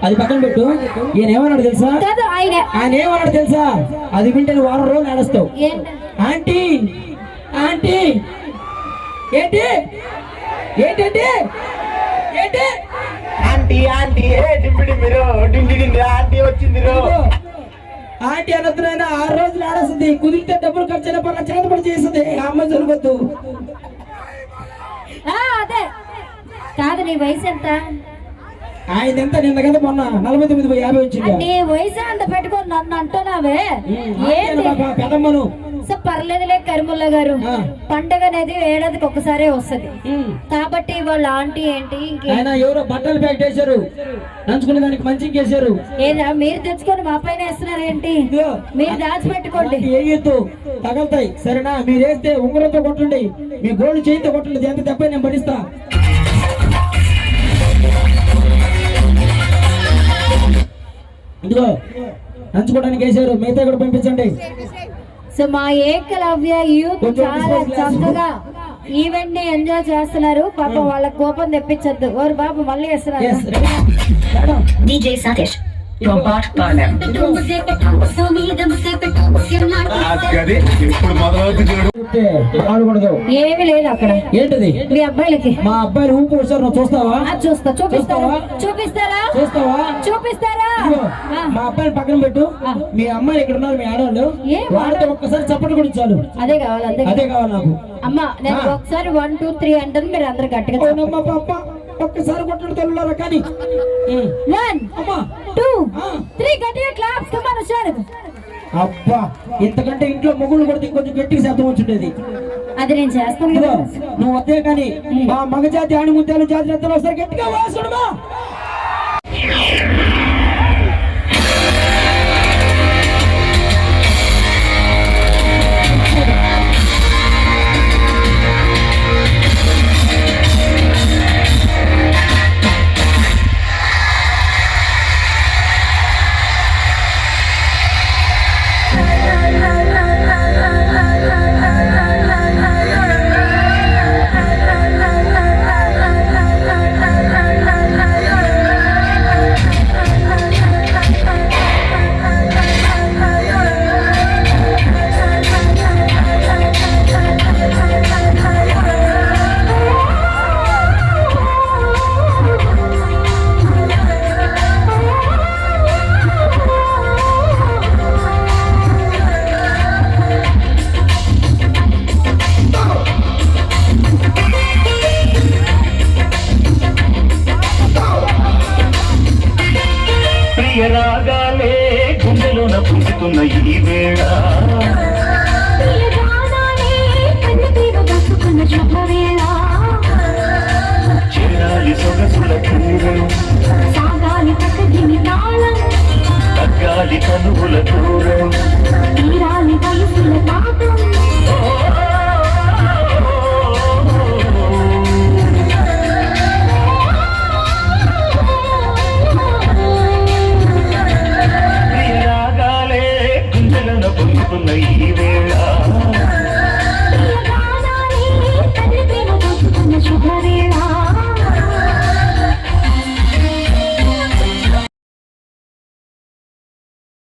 అది పక్కన పెట్టు. ఈయన ఏమన్నాడు తెలుసా? ఆయన ఏమన్నాడు తెలుసా? అది వింటే నువ్వు వారం రోజులు నడుస్తావు. ఆంటీ ఆంటీ ఏంటి ఏంటంటే ఏంటి ఆంటీ ఆంటీ ఆంటీ వచ్చింది. ఆంటీ అనొద్దునైనా 6 రోజులు ఆడేస్తుంది. కుదిరితే డబ్బులు ఖర్చు అయిన పనులు చేతపడి చేస్తుంది. అమ్మ జరగద్దు. అదే కాదు. నీ వయసు ఎంత? ఆయన ఎంత? నిన్న కదా మొన్న 49-50 వచ్చింది. నీ వయసు అంత పెట్టుకొని నన్ను అంటున్నావే పెదమ్మను. పర్లేదులే కరిముల్లా గారు. పండగ అనేది ఏడాదికి ఒక్కసారే వస్తుంది కాబట్టి వాళ్ళ ఆంటీ ఏంటి ఆయన ఎవరో బట్టలు ప్యాక్ చేశారు, నంచుకునే దానికి మంచి చేశారు. ఏదా మీరు తెచ్చుకొని మా పైన వేస్తున్నారు ఏంటి? మీరు దాచిపెట్టుకోండి. వేయొద్దు, తగలుతాయి. సరేనా? మీరు వేస్తే ఉంగరంతో కొట్టండి, మీ గోల్డ్ చేయితో కొట్టండి. ఎంత దెబ్బ నేను భరిస్తా. ఇదిగో నంచుకోవడానికి వేసారు, మిగతా కూడా పంపించండి. సో మా ఏకలవ్య యూత్ చాలా చక్కగా ఈవెంట్ ని ఎంజాయ్ చేస్తున్నారు. పాపం వాళ్ళ కోపం తెప్పించద్దు. ఓరు బాబు మళ్ళీ వేస్తున్నారు. ఏమి లేదు అక్కడ. ఏంటిది? మీ అబ్బాయిలకి. మా అబ్బాయిలు ఊపు వచ్చారు, నువ్వు చూస్తావా? చూస్తా. చూపిస్తావా? చూస్తావా? చూపిస్తారా? మా అబ్బాయిని పక్కన పెట్టు. మీ అమ్మాయి ఇక్కడ ఉన్నారు, మీ ఆడవాళ్ళు. వాళ్ళతో ఒక్కసారి చప్పట్లు కూడా చాలు. అదే కావాలి. అదే కావాలి నాకు. అమ్మా నేను ఒకసారి 1 2 3 అంటాను, మీరు అందరు గట్టిగా పాప ఒక్కసారి కొట్టడు తల్లులారా. కానీ 1 2 3 గట్టిగా క్లాప్స్. Come on sir. అబ్బా, ఇంతకంటే ఇంట్లో మొగుళ్ళు కొడితే కొంచెం గట్టిగా శబ్దం వచ్చిండేది. అది నేను చేస్తాను. నువ్వు వద్దే కానీ మా మగజాతి ఆణిముత్యాల జాతి నెత్తలు ఒకసారి గట్టిగా వాసుడుమా. రాగాలే గుండెలోన పుంజుతున్న ఈ వేళ చేరాలి సొగసుల పూరం, తగ్గాలి కనువుల దూరం, ఈ వేళ